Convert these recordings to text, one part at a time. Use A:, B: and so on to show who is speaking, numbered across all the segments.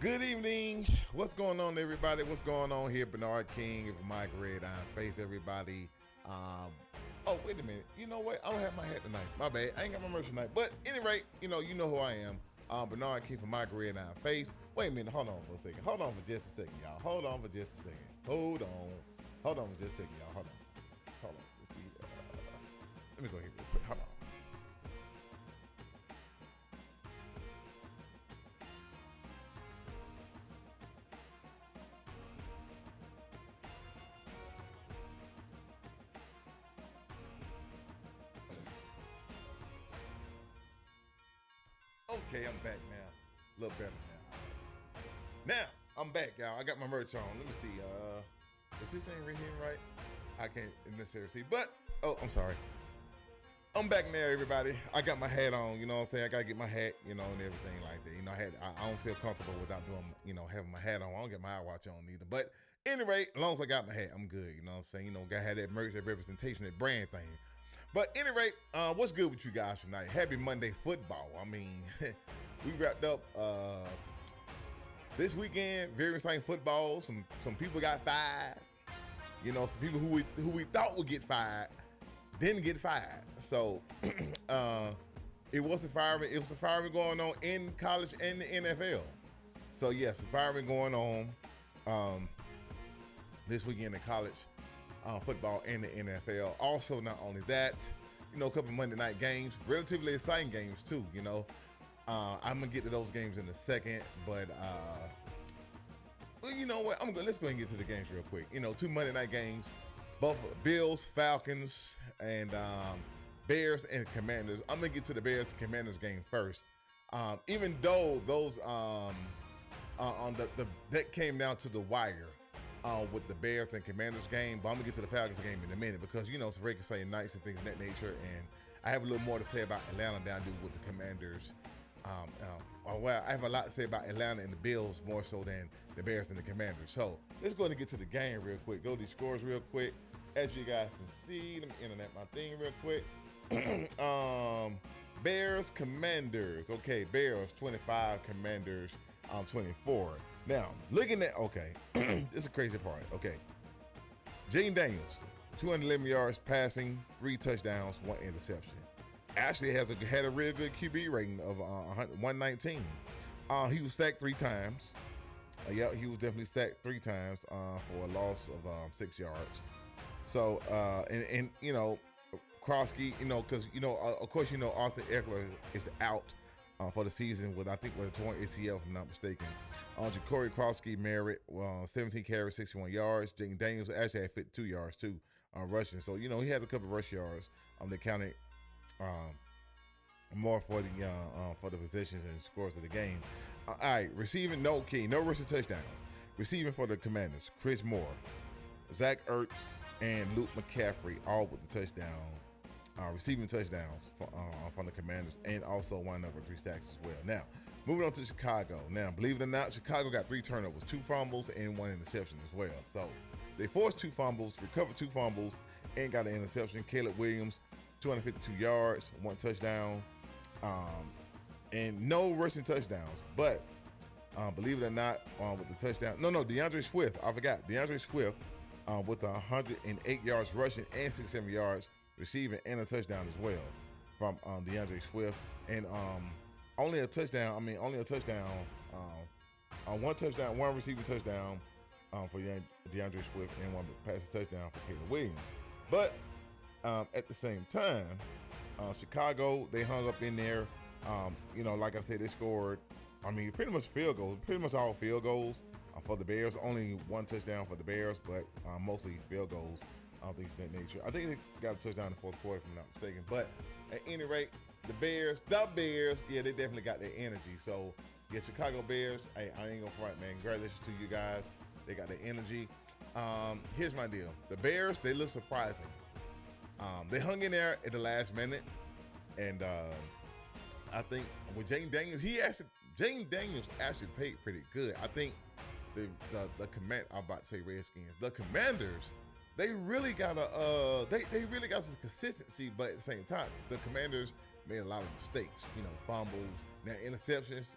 A: Good evening. What's going on, everybody? What's going on here? Bernard King of MyGridironFace, everybody. Oh, wait a minute. You know what? I don't have my hat tonight. My bad. I ain't got my merch tonight. But at any rate, you know who I am. Bernard King from MyGridironFace. Wait a minute. Hold on for a second. Hold on for just a second, y'all. Hold on for just a second. Hold on for just a second, y'all. Hold on. Let's see. Let me go here real quick. Hold on. Okay, I'm back now. A little better now. Now, I'm back, y'all. I got my merch on. Let me see. Is this thing right here right? I can't necessarily see, but, oh, I'm sorry. I'm back now, everybody. I got my hat on, you know what I'm saying? I gotta get my hat, and everything like that. I don't feel comfortable without doing, having my hat on. I don't get my iWatch on either. But anyway, as long as I got my hat, I'm good, you know what I'm saying? Gotta have that merch, that representation, that brand thing. But anyway, what's good with you guys tonight? Happy Monday football. I mean, we wrapped up this weekend, very exciting football. Some people got fired. Some people who we thought would get fired didn't get fired. So it was a firing. It was a firing going on in college and the NFL. So yes, a firing going on this weekend in college. Football and the NFL. Also, not only that, a couple of Monday night games, relatively exciting games too. I'm gonna get to those games in a second, but well, you know what? Let's go ahead and get to the games real quick. Two Monday night games, both Bills, Falcons, and Bears and Commanders. I'm gonna get to the Bears and Commanders game first. Even though those on that came down to the wire. With the Bears and Commanders game, but I'm gonna get to the Falcons game in a minute because it's regular Sunday nights and things of that nature, and I have a little more to say about Atlanta than I do with the Commanders. I have a lot to say about Atlanta and the Bills more so than the Bears and the Commanders. So let's go ahead and get to the game real quick. Go to these scores real quick. As you guys can see, let me internet my thing real quick. Bears, Commanders. Okay, Bears 25, Commanders 24. Now, looking at, okay, this is a crazy part. Okay, Jaden Daniels, 211 yards passing, 3 touchdowns, 1 interception. Actually had a real good QB rating of 119. He was sacked 3 times. He was definitely sacked 3 times for a loss of 6 yards. So, Krosky, because, of course, Austin Eckler is out for the season with a torn ACL, if I'm not mistaken. Ja'Cory Krosky Merritt, 17 carries, 61 yards. Jaden Daniels actually had 52 yards too, rushing. So he had a couple of rush yards. They counted more for the possessions and scores of the game. All right, receiving no rushing touchdowns. Receiving for the Commanders, Chris Moore, Zach Ertz, and Luke McCaffrey, all with the touchdown. Receiving touchdowns from the Commanders, and also wound up with 3 sacks as well. Now, moving on to Chicago. Now, believe it or not, Chicago got 3 turnovers, 2 fumbles, and 1 interception as well. So they forced 2 fumbles, recovered 2 fumbles, and got an interception. Caleb Williams, 252 yards, 1 touchdown, and no rushing touchdowns. But believe it or not, with the touchdown, DeAndre Swift. I forgot DeAndre Swift with 108 yards rushing and 67 yards receiving and a touchdown as well from DeAndre Swift, and only a touchdown, 1 touchdown, 1 receiving touchdown for DeAndre Swift, and 1 passing touchdown for Caleb Williams. But at the same time, Chicago, they hung up in there. Like I said, they scored, pretty much field goals, pretty much all field goals for the Bears. Only 1 touchdown for the Bears, but mostly field goals. Things of that nature. I think they got a touchdown in the 4th quarter, if I'm not mistaken. But at any rate, the Bears, yeah, they definitely got their energy. So, yeah, Chicago Bears, I ain't gonna front, man. Congratulations to you guys. They got their energy. Here's my deal. The Bears, they look surprising. They hung in there at the last minute. And I think with Jaden Daniels actually played pretty good. I think I'm about to say Redskins. The Commanders, they really got they really got some consistency, but at the same time, the Commanders made a lot of mistakes. Fumbles, now interceptions.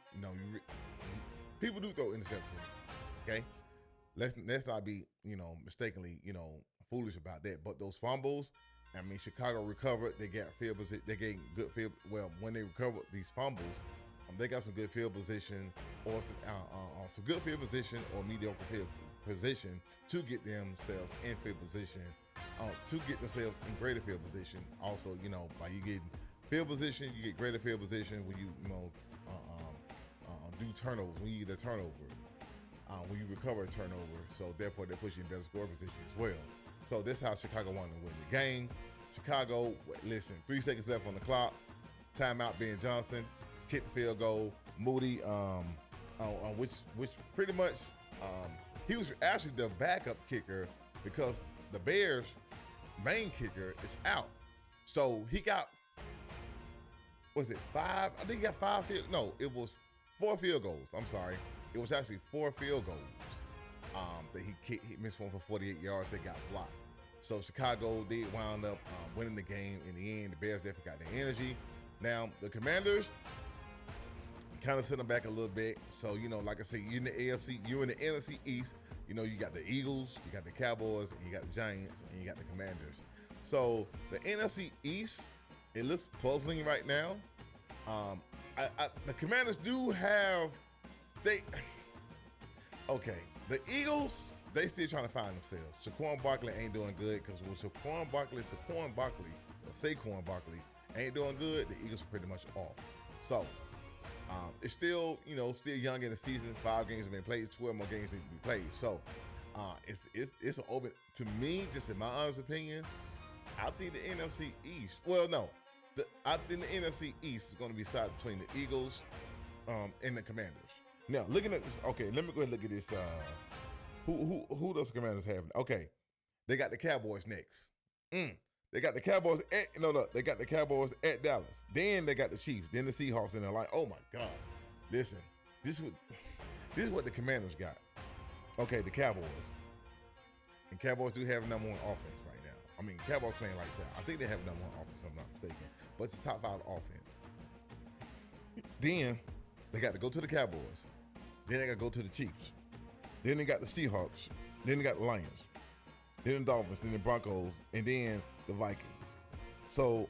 A: people do throw interceptions. Okay, let's not be mistakenly foolish about that. But those fumbles, I mean, Chicago recovered. They got field position. They gained good field. Well, when they recovered these fumbles, they got some good field position or some good field position or mediocre field position to get themselves in field position, to get themselves in greater field position. Also, by you getting field position, you get greater field position when you do turnovers, when you get a turnover, when you recover a turnover. So therefore, they push you in better score position as well. So this is how Chicago wanted to win the game. Chicago, listen, 3 seconds left on the clock. Timeout, Ben Johnson kicked the field goal. Moody, which pretty much he was actually the backup kicker because the Bears' main kicker is out. So he got, was it 5? I think he got 5 field. No, it was 4 field goals. I'm sorry. It was actually 4 field goals that he kicked. He missed one for 48 yards. They got blocked. So Chicago did wound up winning the game in the end. The Bears definitely got the energy. Now the Commanders kind of sent them back a little bit. So like I said, you're in the AFC, you're in the NFC East. You got the Eagles, you got the Cowboys, and you got the Giants, and you got the Commanders. So the NFC East, it looks puzzling right now. The Commanders do have the Eagles, they still trying to find themselves. Saquon Barkley ain't doing good because when Saquon Barkley ain't doing good, the Eagles are pretty much off. So it's still young in the season. 5 games have been played, 12 more games need to be played. So it's an open, to me, just in my honest opinion, I think the NFC East, I think the NFC East is going to be decided between the Eagles and the Commanders. Now, looking at this, okay, let me go ahead and look at this. Who does the Commanders have? Okay, they got the Cowboys next. They got the Cowboys they got the Cowboys at Dallas. Then they got the Chiefs. Then the Seahawks, and they're like, oh my God. Listen, this is what the Commanders got. Okay, the Cowboys. And Cowboys do have number 1 offense right now. I mean, Cowboys playing like that. I think they have number 1 offense, if I'm not mistaken. But it's the top 5 offense. Then they got to go to the Cowboys. Then they got to go to the Chiefs. Then they got the Seahawks. Then they got the Lions. Then the Dolphins. Then the Broncos. And then the Vikings. So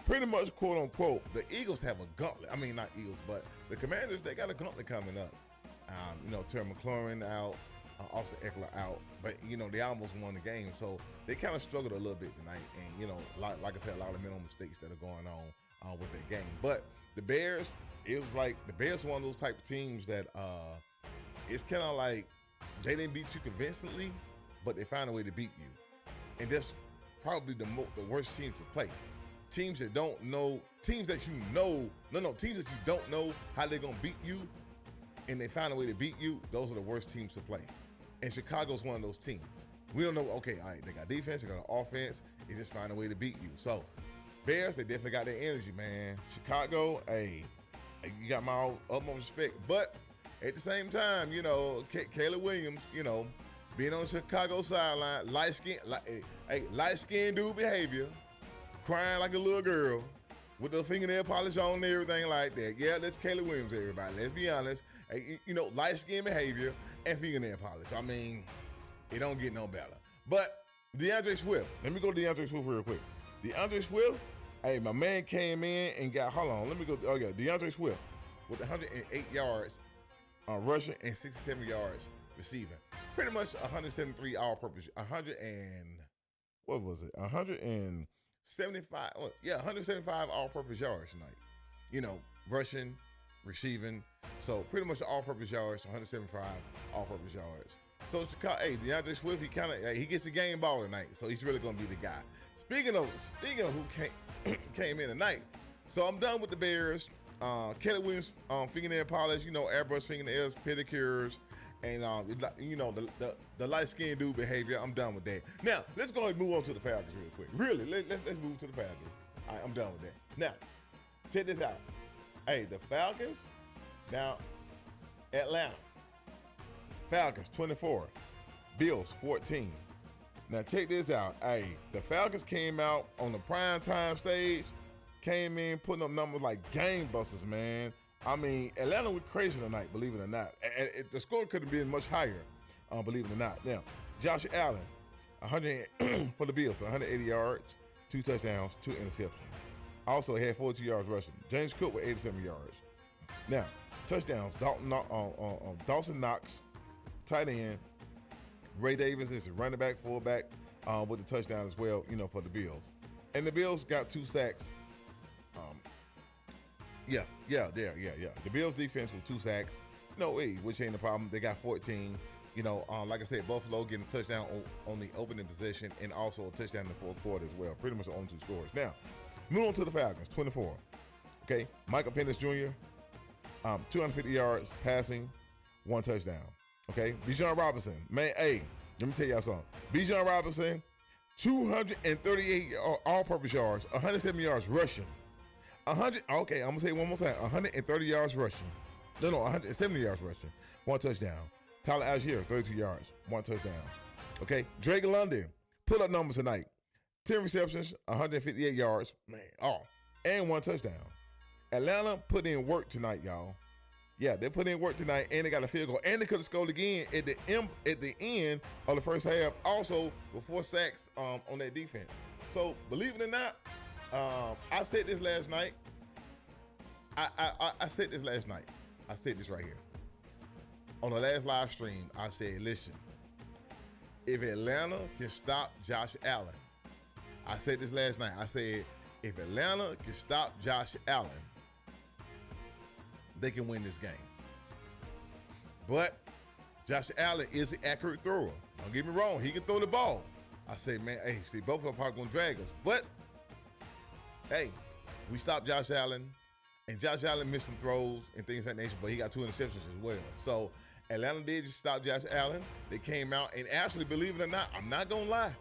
A: pretty much, quote unquote, the Eagles have a gauntlet. I mean, not Eagles, but the Commanders, they got a gauntlet coming up. Terry McLaurin out. Austin Eckler out. But, they almost won the game. So they kind of struggled a little bit tonight. And, like I said, a lot of mental mistakes that are going on with that game. But the Bears, it was like the Bears one of those type of teams that it's kind of like they didn't beat you convincingly, but they found a way to beat you. And that's probably the worst team to play. Teams that don't know, teams that you don't know how they're going to beat you, and they find a way to beat you, those are the worst teams to play. And Chicago's one of those teams. We don't know, okay, all right, they got defense, they got offense, they just find a way to beat you. So, Bears, they definitely got their energy, man. Chicago, hey, you got my utmost respect. But at the same time, Caleb Williams, being on the Chicago sideline, light-skinned dude behavior, crying like a little girl, with the fingernail polish on and everything like that. Yeah, that's Caleb Williams, everybody. Let's be honest. Hey, light-skinned behavior and fingernail polish. I mean, it don't get no better. But DeAndre Swift, let me go to DeAndre Swift real quick. DeAndre Swift, hey, my man came in and got, hold on, let me go. Oh, yeah, DeAndre Swift with 108 yards rushing and 67 yards receiving. Pretty much 173 all-purpose, 175 all-purpose yards tonight. Rushing, receiving. So pretty much all-purpose yards, 175 all-purpose yards. So DeAndre Swift, he gets the game ball tonight. So he's really gonna be the guy. Speaking of who came in tonight, so I'm done with the Bears. Caleb Williams, fingernail polish, airbrush fingernails, pedicures, and the light-skinned dude behavior. I'm done with that. Now let's go ahead and move on to the Falcons real quick. Really, let's move to the Falcons. All right, I'm done with that. Now, check this out. Hey, the Falcons. Now, Atlanta. Falcons 24, Bills 14. Now check this out. Hey, the Falcons came out on the prime time stage, came in putting up numbers like gangbusters, man. I mean, Atlanta went crazy tonight, believe it or not. The score could have been much higher, believe it or not. Now, Josh Allen, 100 for the Bills, 180 yards, 2 touchdowns, 2 interceptions. Also had 42 yards rushing. James Cook with 87 yards. Now, touchdowns, Dawson Knox, tight end. Ray Davis is a running back, fullback, with a touchdown as well, for the Bills. And the Bills got 2 sacks. The Bills defense with 2 sacks. Which ain't a problem. They got 14. Like I said, Buffalo getting a touchdown on the opening possession and also a touchdown in the fourth quarter as well. Pretty much the only 2 scores. Now, move on to the Falcons, 24. Okay, Michael Penix Jr., 250 yards passing, 1 touchdown. Okay, Bijan Robinson, man, hey, let me tell y'all something. Bijan Robinson, 238 all-purpose yards, 170 yards rushing. Okay, I'm gonna say it one more time. 130 yards rushing. No, 170 yards rushing. 1 touchdown. Tyler Algier, 32 yards, 1 touchdown. Okay, Drake London, put up numbers tonight. 10 receptions, 158 yards, and 1 touchdown. Atlanta put in work tonight, y'all. Yeah, they put in work tonight, and they got a field goal, and they could have scored again at the end of the first half. Also, with 4 sacks on that defense. So, believe it or not, I said this last night. I said this last night. I said this right here on the last live stream. I said, listen, if Atlanta can stop Josh Allen, I said this last night. I said, if Atlanta can stop Josh Allen, they can win this game. But Josh Allen is an accurate thrower. Don't get me wrong. He can throw the ball. I say, man, hey, see, both of them probably going to drag us. But, hey, we stopped Josh Allen. And Josh Allen missed some throws and things of that nature, but he got 2 interceptions as well. So Atlanta did just stop Josh Allen. They came out and actually, believe it or not, I'm not going to lie.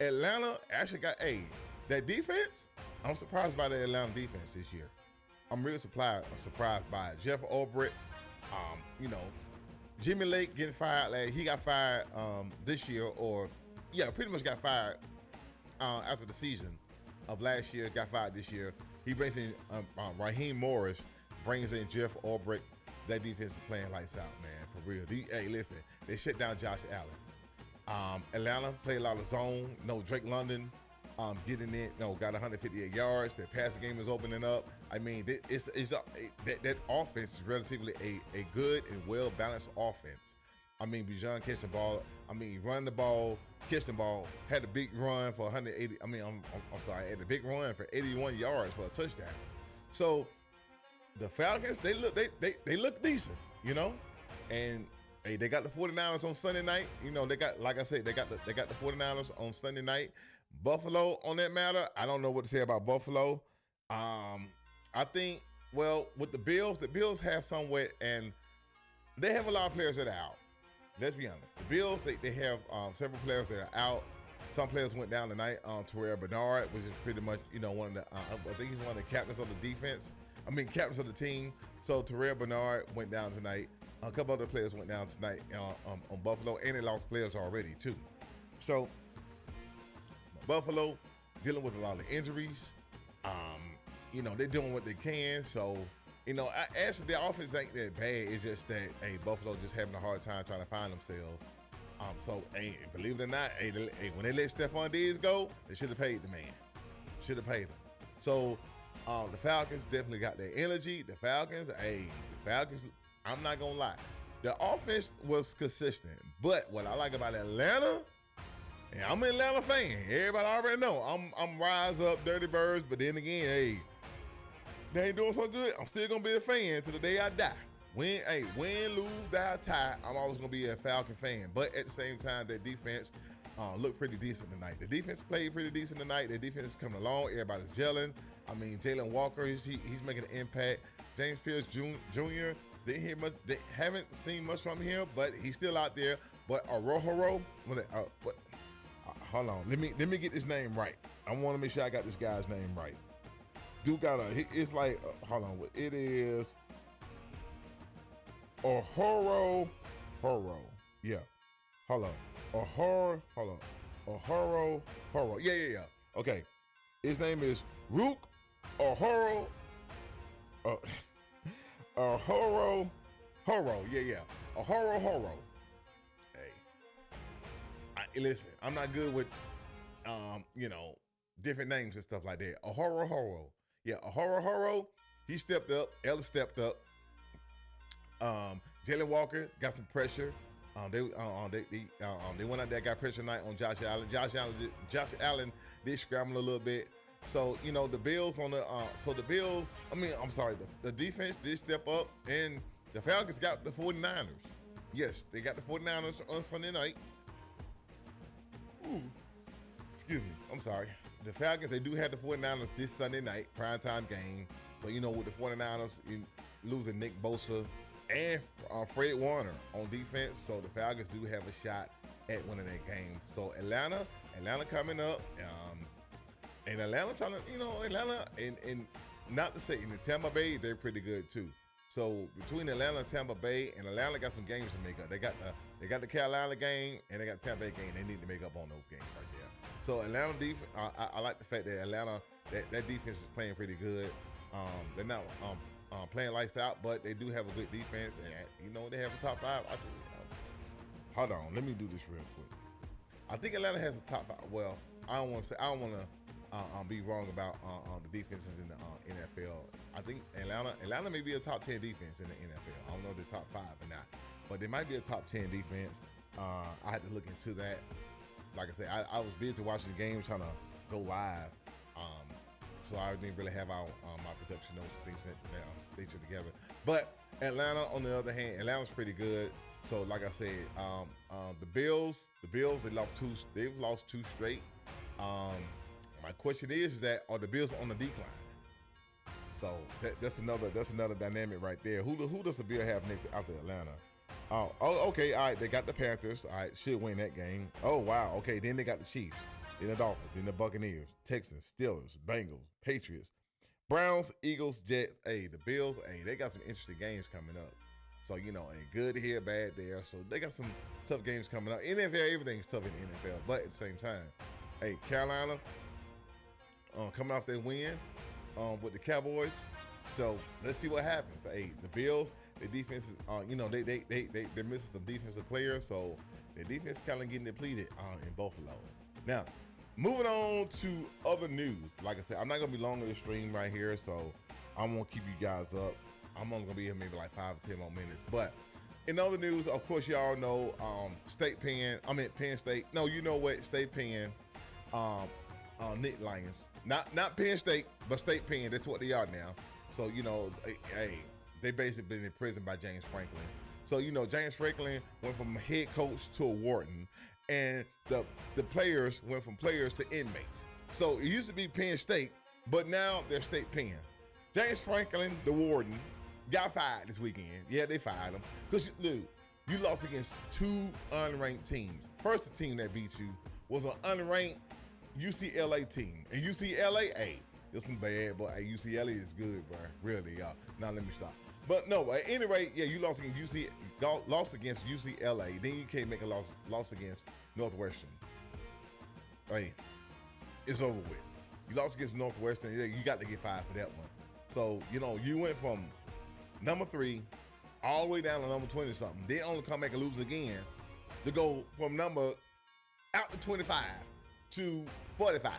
A: Atlanta actually got, that defense, I'm surprised by the Atlanta defense this year. I'm really surprised by it. Jeff Ulbrich, Jimmy Lake getting fired. He got fired this year, pretty much got fired after the season of last year, got fired this year. He brings in Raheem Morris, brings in Jeff Ulbrich. That defense is playing lights out, man, for real. Listen, they shut down Josh Allen. Atlanta played a lot of zone. Drake London getting it. Got 158 yards. Their passing game is opening up. I mean, that offense is relatively a good and well-balanced offense. I mean, Bijan catching the ball. I mean, running the ball, catching the ball, had a big run for 180. I mean, I'm sorry, had a big run for 81 yards for a touchdown. So the Falcons, they look decent, and hey, they got the 49ers on Sunday night. They got, like I said, they got the 49ers on Sunday night. Buffalo, on that matter, I don't know what to say about Buffalo. I think, with the Bills have somewhat, and they have a lot of players that are out. Let's be honest. The Bills, they have several players that are out. Some players went down tonight. Terrell Bernard, which is pretty much, one of the, I think he's one of the captains of the defense. Captains of the team. So Terrell Bernard went down tonight. A couple other players went down tonight on Buffalo, and they lost players already too. So Buffalo dealing with a lot of injuries. They're doing what they can. So, actually the offense ain't that bad. It's just that, Buffalo just having a hard time trying to find themselves. So, believe it or not, when they let Stephon Diggs go, they should have paid the man. Should have paid him. So, the Falcons definitely got their energy. The Falcons, I'm not going to lie. The offense was consistent. But what I like about Atlanta, and I'm an Atlanta fan. Everybody already know. I'm rise up, Dirty Birds. But then again, they ain't doing so good. I'm still going to be a fan till the day I die. Win, lose, die, tie, I'm always going to be a Falcon fan. But at the same time, their defense looked pretty decent tonight. The defense played pretty decent tonight. Their defense is coming along. Everybody's gelling. Jalen Walker, he's making an impact. James Pierce Jr., they haven't seen much from him, but he's still out there. But Arohoro, hold on. Let me get this name right. I want to make sure I got this guy's name right. Dude it's like, hold on. It is Ohoro. Yeah. Hold on. Ohoro. Yeah. Okay. His name is Rook Ohoro. Horo, yeah. Horo. Hey, listen, I'm not good with, different names and stuff like that. Horo. Yeah, Horo. He stepped up. Ellis stepped up. Jalen Walker got some pressure. They went out there, got pressure tonight on Josh Allen. Josh Allen did scramble a little bit. So, the Bills the defense did step up, and the Falcons got the 49ers. Yes, they got the 49ers on Sunday night. Ooh, excuse me, I'm sorry. The Falcons, they do have the 49ers this Sunday night, primetime game. So, with the 49ers losing Nick Bosa and Fred Warner on defense, so the Falcons do have a shot at winning that game. So Atlanta coming up, and Atlanta trying to, Atlanta and not to say in the Tampa Bay, they're pretty good too. So between Atlanta and Tampa Bay, and Atlanta got some games to make up. They got the Carolina game and they got the Tampa Bay game. They need to make up on those games right there. So Atlanta defense, I like the fact that Atlanta that defense is playing pretty good. They're not playing lights out, but they do have a good defense, and they have a top five. Hold on, let me do this real quick. I think Atlanta has a top five. Well, I don't want to be wrong about the defenses in the NFL. I think Atlanta may be a top 10 defense in the NFL. I don't know if they're top 5 or not, but they might be a top 10 defense. I had to look into that. Like I said, I was busy watching the games, trying to go live. So I didn't really have my production notes and things together. But Atlanta, on the other hand, Atlanta's pretty good. So like I said, the Bills, they've lost two straight. My question is that are the Bills on the decline? So that's another dynamic right there. Who does the Bill have next after Atlanta? Oh, okay, all right. They got the Panthers. All right, should win that game. Oh wow, okay. Then they got the Chiefs, then the Dolphins, then the Buccaneers, Texans, Steelers, Bengals, Patriots, Browns, Eagles, Jets. Hey, the Bills. Hey, they got some interesting games coming up. So ain't good here, bad there. So they got some tough games coming up. NFL, everything's tough in the NFL, but at the same time, hey, Carolina coming off their win with the Cowboys. So let's see what happens. Hey, the Bills, their defense is, they're missing some defensive players, so their defense kind of getting depleted in Buffalo. Now, moving on to other news. Like I said, I'm not gonna be long on the stream right here, so I won't keep you guys up. I'm only gonna be here maybe like 5 or 10 more minutes. But in other news, of course, y'all know Penn State. No, you know what? State Penn, Nick Lions. Not Penn State, but State Penn. That's what they are now. So, hey, they basically been in prison by James Franklin. So, James Franklin went from head coach to a warden, and the players went from players to inmates. So it used to be Penn State, but now they're State Penn. James Franklin, the warden, got fired this weekend. Yeah, they fired him. Because, look, you lost against 2 unranked teams. First, the team that beat you was an unranked UCLA team. And UCLA, hey, there's some bad, but hey, UCLA is good, bro. Really, y'all. Now let me stop. But no, at any rate, yeah, you lost against UCLA. Then you can't make a loss against Northwestern. Hey, it's over with. You lost against Northwestern. Yeah, you got to get fired for that one. So, you went from number 3 all the way down to number 20 something. Then only come back and lose again to go from number out to 25 to 45.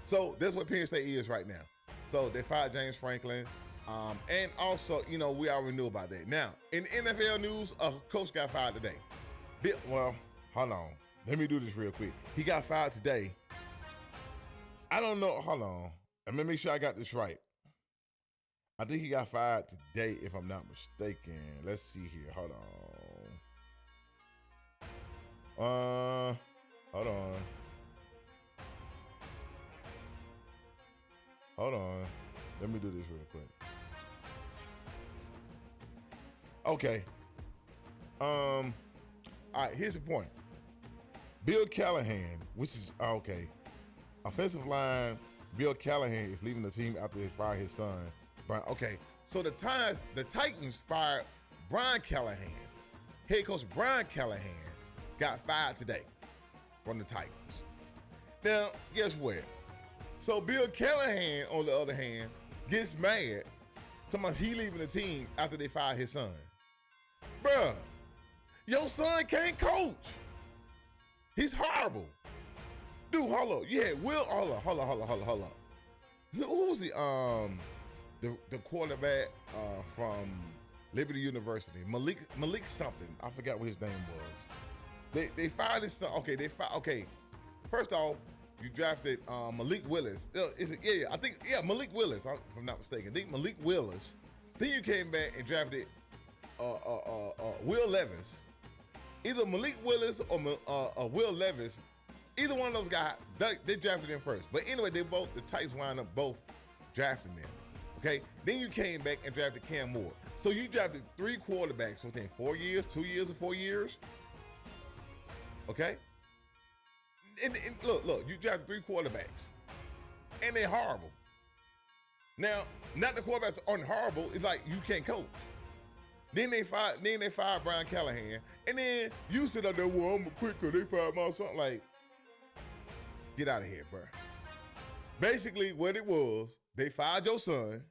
A: So that's what Penn State is right now. So they fired James Franklin. And also, we already knew about that. Now, in NFL news, a coach got fired today. Well, hold on. Let me do this real quick. He got fired today. I don't know. Hold on. Let me make sure I got this right. I think he got fired today, if I'm not mistaken. Let's see here. Hold on. Hold on. Hold on. Let me do this real quick. Okay. All right, here's the point. Bill Callahan, which is okay. Offensive line, Bill Callahan is leaving the team after they fired his son, Brian. Okay, so the Titans fired Brian Callahan. Head coach Brian Callahan got fired today from the Titans. Now, guess what? So Bill Callahan, on the other hand, gets mad Talking about he leaving the team after they fired his son. Bruh, your son can't coach. He's horrible. Dude, hold up. Yeah, hold up. Who was the quarterback from Liberty University? Malik something. I forgot what his name was. They fired his son. Okay. First off, you drafted Malik Willis. I think Malik Willis, if I'm not mistaken. I think Malik Willis. Then you came back and drafted Will Levis. Either Malik Willis or Will Levis. Either one of those guys, they drafted them first. But anyway, the Titans wound up both drafting them. Okay? Then you came back and drafted Cam Moore. So you drafted 3 quarterbacks within 4 years, 2 years, or 4 years. Okay? And look, you drafted 3 quarterbacks. And they're horrible. Now, not the quarterbacks aren't horrible, it's like you can't coach. Then they fired Brian Callahan. And then you sit up there, well, I'm a quicker, they fired my son. Like, get out of here, bro. Basically, what it was, they fired your son.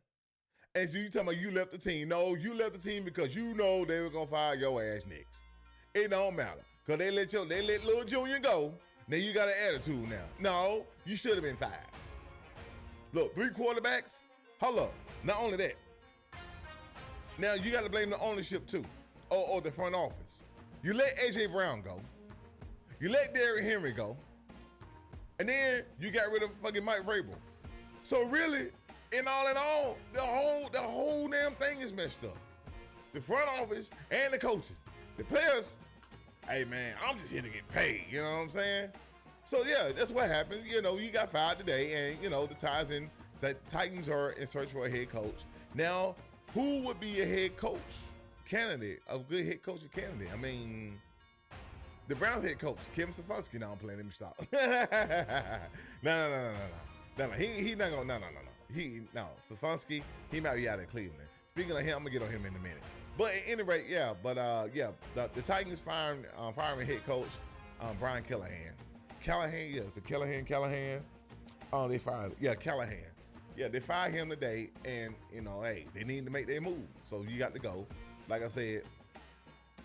A: And so you talking about you left the team. No, you left the team because you know they were going to fire your ass next. It don't matter. Because they let little Junior go. Now you got an attitude now. No, you should have been fired. Look, 3 quarterbacks. Hold up. Not only that. Now you got to blame the ownership too, or the front office. You let AJ Brown go. You let Derrick Henry go. And then you got rid of fucking Mike Vrabel. So really, in all, the whole damn thing is messed up. The front office and the coaching. The players, hey man, I'm just here to get paid, you know what I'm saying? So yeah, that's what happened. You know, you got fired today, and you know, the Titans are in search for a head coach. Now, who would be a head coach candidate, a good head coach candidate? I mean, the Browns head coach, Kevin Stefanski. No, I'm playing. Let me stop. No. He not gonna. No. Stefanski. He might be out of Cleveland. Speaking of him, I'm gonna get on him in a minute. But at any rate, yeah. But the Titans firing head coach Brian Callahan. Yes, the Callahan. Oh, they fired. Yeah, Callahan. Yeah, they fired him today, and you know, hey, they need to make their move. So you got to go. Like I said,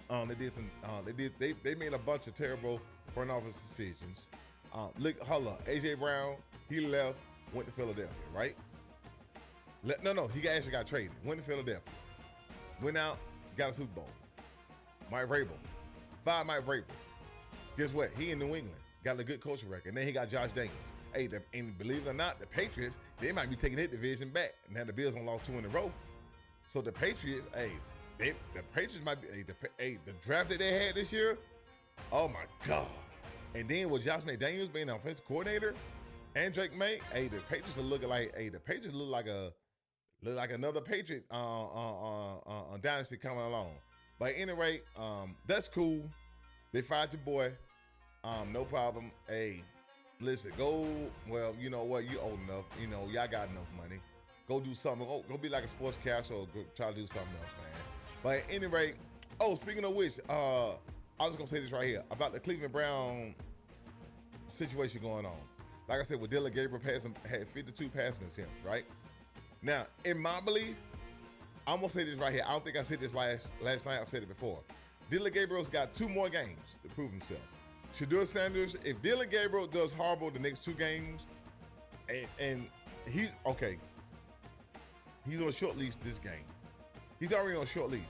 A: they made a bunch of terrible front office decisions. Hold up, AJ Brown, he left, went to Philadelphia, right? He actually got traded. Went to Philadelphia, went out, got a Super Bowl. Mike Vrabel, fired Mike Vrabel. Guess what? He in New England, got a good coaching record. And then he got Josh Daniels. Hey, and believe it or not, the Patriots, they might be taking their division back. Now the Bills only lost 2 in a row. So the Patriots, the Patriots might be, the draft that they had this year, oh my God. And then with Josh McDaniels being the offensive coordinator and Drake May, the Patriots are looking like, the Patriots look like another Patriot dynasty coming along. But anyway, that's cool. They fired your boy. No problem. Hey, listen, well, you know what? You old enough. You know, y'all got enough money. Go do something. Go be like a sportscaster or go try to do something else, man. But at any rate, speaking of which, I was going to say this right here about the Cleveland Brown situation going on. Like I said, with Dylan Gabriel had 52 passing attempts, right? Now, in my belief, I'm going to say this right here. I don't think I said this last night. I've said it before. Dylan Gabriel's got 2 more games to prove himself. Shedeur Sanders, if Dylan Gabriel does horrible the next 2 games, and he's on a short leash this game. He's already on a short leash.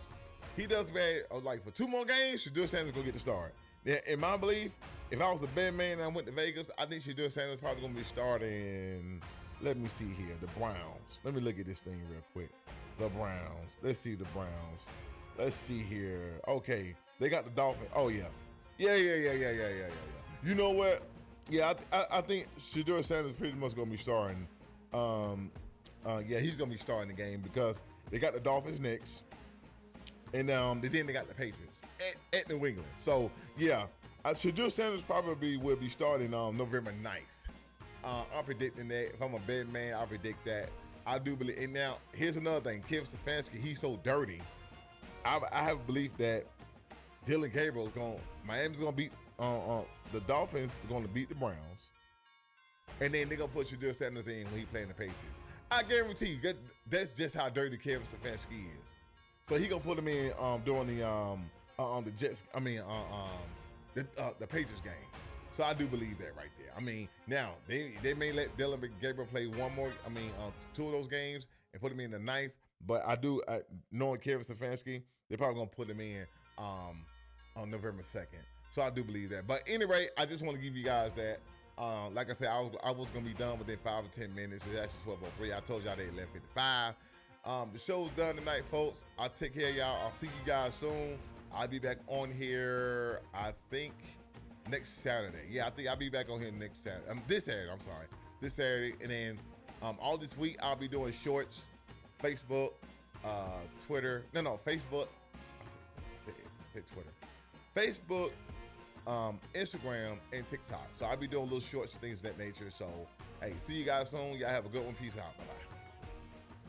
A: He does bad, like for 2 more games, Shedeur Sanders gonna get the start. Now, in my belief, if I was the bad man and I went to Vegas, I think Shedeur Sanders probably gonna be starting. Let me see here, the Browns. Let me look at this thing real quick. The Browns. Let's see the Browns. Let's see here. Okay, they got the Dolphins. Oh yeah. Yeah. You know what? Yeah, I think Shedeur Sanders pretty much gonna be starting. Yeah, he's gonna be starting the game because they got the Dolphins next, and then they got the Patriots at New England. So yeah, Shedeur Sanders probably will be starting November 9th. I'm predicting that. If I'm a bad man, I predict that. I do believe. And now here's another thing: Kevin Stefanski, he's so dirty. I have a belief that Dylan Gabriel's Miami's gonna beat the Dolphins are gonna beat the Browns, and then they're gonna put Shedeur Sanders in when he playing the Patriots. I guarantee you that's just how dirty Kevin Stefanski is. So he gonna put him in during the Jets. I mean the Patriots game. So I do believe that right there. I mean, now they may let Dylan Gabriel play one more. I mean, 2 of those games and put him in the 9th. But I do knowing Kevin Stefanski, they're probably gonna put him in on November 2nd. So I do believe that. But anyway, I just want to give you guys that. Like I said, I was gonna be done within 5 or 10 minutes. It's actually 12:03. I told y'all they 11:55. The show's done tonight, folks. I'll take care of y'all. I'll see you guys soon. I'll be back on here, I think, next Saturday. Yeah, I think I'll be back on here next Saturday. This Saturday, I'm sorry. This Saturday. And then all this week, I'll be doing shorts, Facebook, Twitter. No, Facebook. I said Twitter. Facebook, Instagram, and TikTok. So I'll be doing little shorts and things of that nature. So, hey, see you guys soon. Y'all have a good one. Peace out. Bye-bye.